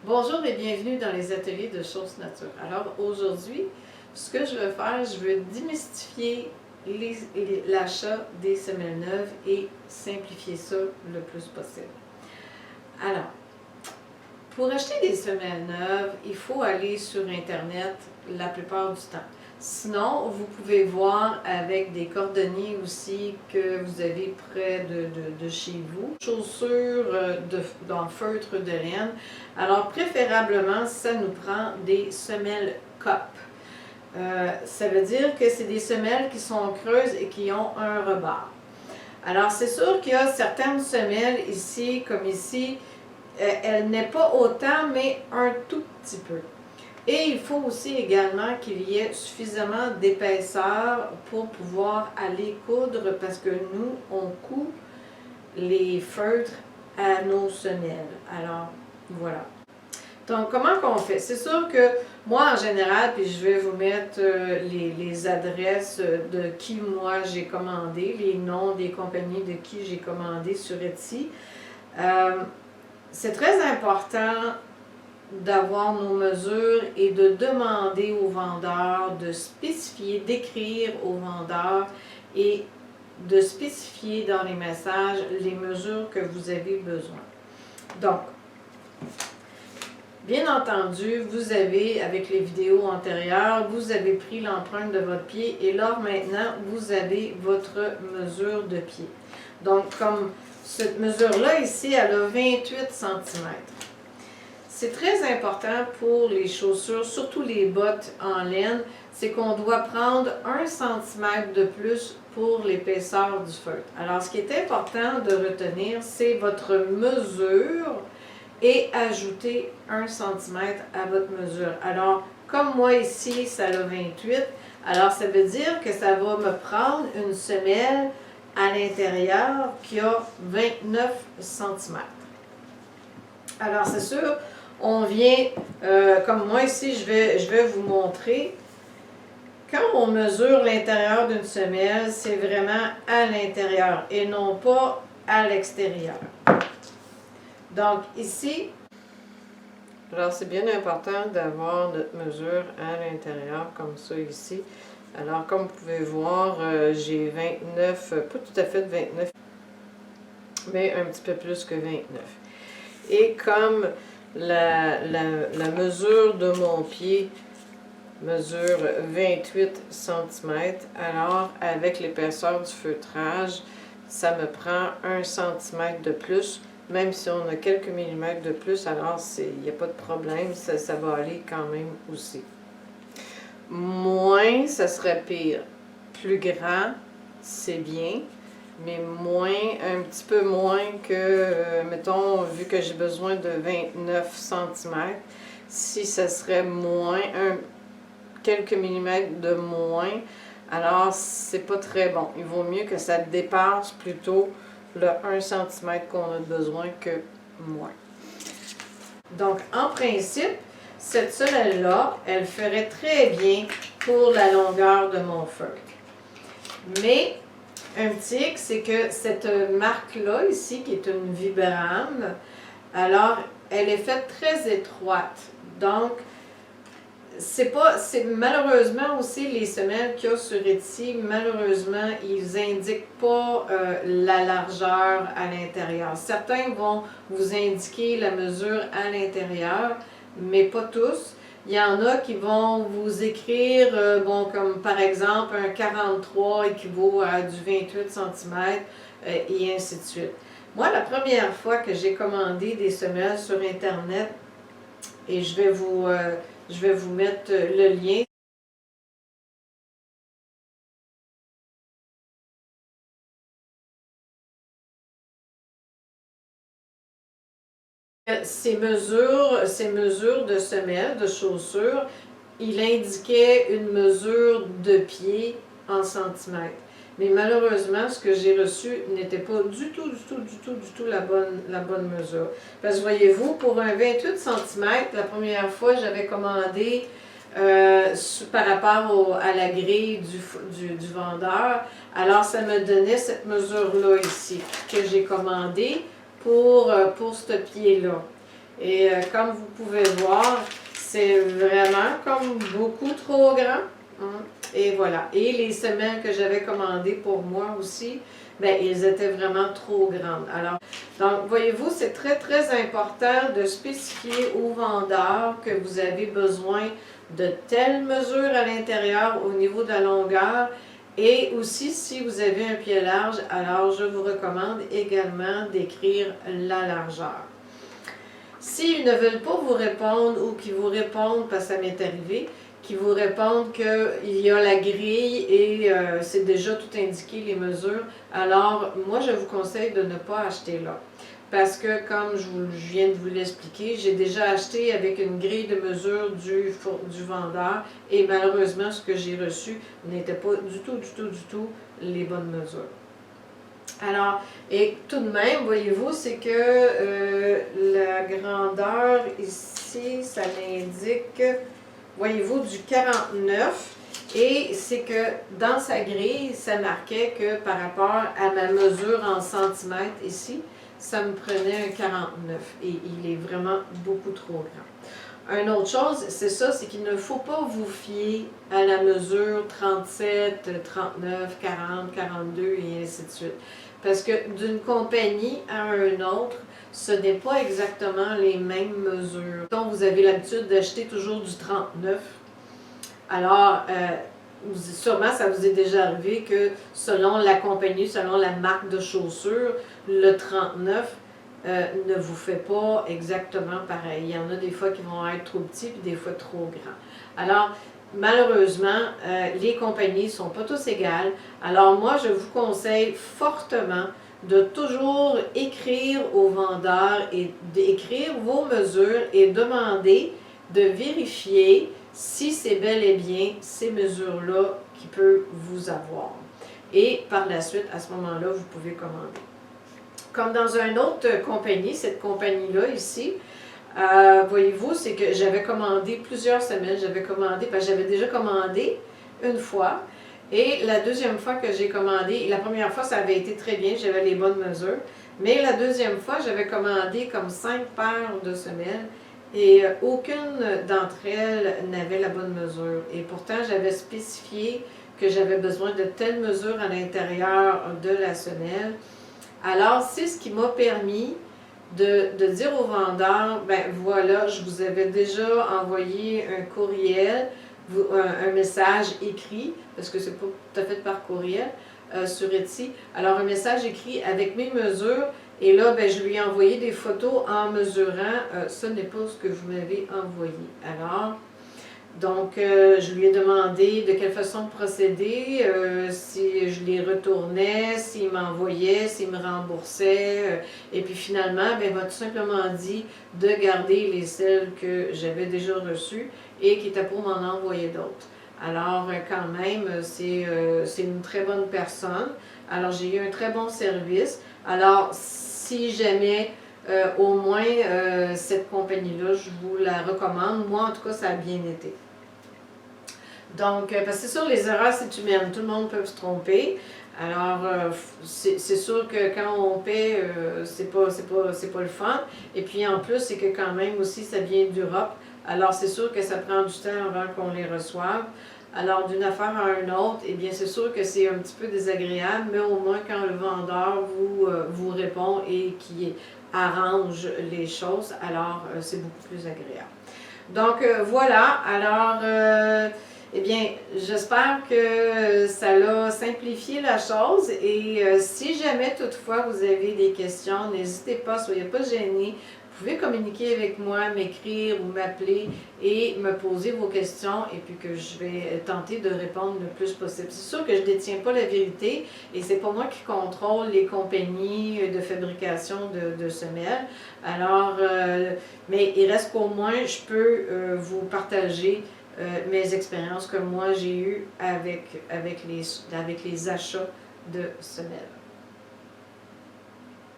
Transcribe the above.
Bonjour et bienvenue dans les ateliers de Choses Nature. Alors aujourd'hui, ce que je veux faire, je veux démystifier l'achat des semelles neuves et simplifier ça le plus possible. Alors, pour acheter des semelles neuves, il faut aller sur Internet la plupart du temps. Sinon, vous pouvez voir avec des cordonniers aussi que vous avez près de chez vous. Chaussures dans feutre de laine. Alors, préférablement, ça nous prend des semelles COP. Ça veut dire que c'est des semelles qui sont creuses et qui ont un rebord. Alors, c'est sûr qu'il y a certaines semelles ici, comme ici, elle n'est pas autant, mais un tout petit peu. Et il faut aussi également qu'il y ait suffisamment d'épaisseur pour pouvoir aller coudre parce que nous, on coud les feutres à nos semelles. Alors, voilà. Donc, comment qu'on fait? C'est sûr que moi, en général, puis je vais vous mettre les adresses de qui moi j'ai commandé, les noms des compagnies de qui j'ai commandé sur Etsy. C'est très important d'avoir nos mesures et de demander aux vendeurs de spécifier, d'écrire aux vendeurs et de spécifier dans les messages les mesures que vous avez besoin. Donc, bien entendu, vous avez, avec les vidéos antérieures, vous avez pris l'empreinte de votre pied et là, maintenant, vous avez votre mesure de pied. Donc, comme cette mesure-là ici, elle a 28 cm. C'est très important pour les chaussures, surtout les bottes en laine, c'est qu'on doit prendre 1 cm de plus pour l'épaisseur du feutre. Alors, ce qui est important de retenir, c'est votre mesure et ajouter 1 cm à votre mesure. Alors, comme moi ici, ça a 28, alors ça veut dire que ça va me prendre une semelle à l'intérieur qui a 29 cm. Alors, c'est sûr, on vient, comme moi ici, je vais vous montrer. Quand on mesure l'intérieur d'une semelle, c'est vraiment à l'intérieur et non pas à l'extérieur. Donc ici, alors c'est bien important d'avoir notre mesure à l'intérieur, comme ça ici. Alors comme vous pouvez voir, j'ai 29, pas tout à fait 29, mais un petit peu plus que 29. Et comme la mesure de mon pied mesure 28 cm, alors avec l'épaisseur du feutrage, ça me prend 1 cm de plus, même si on a quelques millimètres de plus, alors il n'y a pas de problème, ça va aller quand même aussi. Moins, ça serait pire. Plus grand, c'est bien, mais moins, un petit peu moins que, mettons, vu que j'ai besoin de 29 cm, si ça serait moins, quelques millimètres de moins, alors c'est pas très bon. Il vaut mieux que ça dépasse plutôt le 1 cm qu'on a besoin que moins. Donc, en principe, cette semelle-là, elle ferait très bien pour la longueur de mon feutre. Mais, un petit hic, c'est que cette marque-là, ici, qui est une Vibram, alors, elle est faite très étroite. Donc, c'est malheureusement aussi les semelles qu'il y a sur Etsy, malheureusement, ils indiquent pas la largeur à l'intérieur. Certains vont vous indiquer la mesure à l'intérieur, mais pas tous. Il y en a qui vont vous écrire, bon, comme par exemple, un 43 équivaut à du 28 cm et ainsi de suite. Moi, la première fois que j'ai commandé des semelles sur Internet, et je vais vous mettre le lien. Ces mesures de semelles, de chaussures, il indiquait une mesure de pied en centimètres. Mais malheureusement, ce que j'ai reçu n'était pas du tout la bonne mesure. Parce que voyez-vous, pour un 28 cm, la première fois, j'avais commandé par rapport à la grille du vendeur. Alors, ça me donnait cette mesure-là ici, que j'ai commandée pour ce pied-là. Et comme vous pouvez voir, c'est vraiment comme beaucoup trop grand. Hein. Et voilà. Et les semelles que j'avais commandées pour moi aussi, ben, ils étaient vraiment trop grandes. Alors, donc, voyez-vous, c'est très, très important de spécifier au vendeur que vous avez besoin de telles mesures à l'intérieur au niveau de la longueur. Et aussi, si vous avez un pied large, alors je vous recommande également d'écrire la largeur. S'ils ne veulent pas vous répondre ou qu'ils vous répondent, parce que ça m'est arrivé, qu'ils vous répondent qu'il y a la grille et c'est déjà tout indiqué, les mesures, alors moi je vous conseille de ne pas acheter là. Parce que comme je viens de vous l'expliquer, j'ai déjà acheté avec une grille de mesure du vendeur et malheureusement ce que j'ai reçu n'était pas du tout les bonnes mesures. Alors, et tout de même, voyez-vous, c'est que la grandeur ici, ça l'indique, voyez-vous, du 49. Et c'est que dans sa grille, ça marquait que par rapport à ma mesure en centimètres ici, ça me prenait un 49. Et il est vraiment beaucoup trop grand. Une autre chose, c'est ça, c'est qu'il ne faut pas vous fier à la mesure 37, 39, 40, 42 et ainsi de suite. Parce que d'une compagnie à une autre, ce n'est pas exactement les mêmes mesures. Quand vous avez l'habitude d'acheter toujours du 39, alors sûrement ça vous est déjà arrivé que selon la compagnie, selon la marque de chaussures, le 39 ne vous fait pas exactement pareil. Il y en a des fois qui vont être trop petits et des fois trop grands. Alors, malheureusement, les compagnies ne sont pas tous égales. Alors moi, je vous conseille fortement de toujours écrire au vendeur et d'écrire vos mesures et demander de vérifier si c'est bel et bien ces mesures-là qui peuvent vous avoir. Et par la suite, à ce moment-là, vous pouvez commander. Comme dans une autre compagnie, cette compagnie-là ici, voyez-vous, c'est que j'avais commandé plusieurs semaines, parce que j'avais déjà commandé une fois, et la deuxième fois que j'ai commandé, la première fois ça avait été très bien, j'avais les bonnes mesures, mais la deuxième fois j'avais commandé comme 5 paires de semelles, et aucune d'entre elles n'avait la bonne mesure. Et pourtant j'avais spécifié que j'avais besoin de telle mesure à l'intérieur de la semelle. Alors c'est ce qui m'a permis de dire au vendeur, ben voilà, je vous avais déjà envoyé un courriel, un message écrit, parce que c'est pas tout à fait par courriel sur Etsy. Alors un message écrit avec mes mesures, et là, ben, je lui ai envoyé des photos en mesurant, ce n'est pas ce que vous m'avez envoyé. Alors, donc, je lui ai demandé de quelle façon procéder, si je les retournais, s'il m'envoyait, s'il me remboursait. Et puis finalement, ben, il m'a tout simplement dit de garder les celles que j'avais déjà reçues et qui étaient pour m'en envoyer d'autres. Alors, quand même, c'est une très bonne personne. Alors, j'ai eu un très bon service. Alors, si jamais... au moins, cette compagnie-là, je vous la recommande. Moi, en tout cas, ça a bien été. Donc, parce que c'est sûr, les erreurs, c'est humain. Tout le monde peut se tromper. Alors, c'est sûr que quand on paie, c'est pas le fun. Et puis, en plus, c'est que quand même aussi, ça vient d'Europe. Alors, c'est sûr que ça prend du temps avant qu'on les reçoive. Alors, d'une affaire à une autre, eh bien, c'est sûr que c'est un petit peu désagréable, mais au moins quand le vendeur vous répond et qui arrange les choses, alors c'est beaucoup plus agréable. Donc, voilà. Alors, eh bien, j'espère que ça a simplifié la chose et si jamais toutefois vous avez des questions, n'hésitez pas, soyez pas gênés. Vous pouvez communiquer avec moi, m'écrire ou m'appeler et me poser vos questions et puis que je vais tenter de répondre le plus possible. C'est sûr que je ne détiens pas la vérité et c'est pas moi qui contrôle les compagnies de fabrication de semelles. Alors, mais il reste qu'au moins je peux vous partager mes expériences que moi j'ai eues avec les achats de semelles.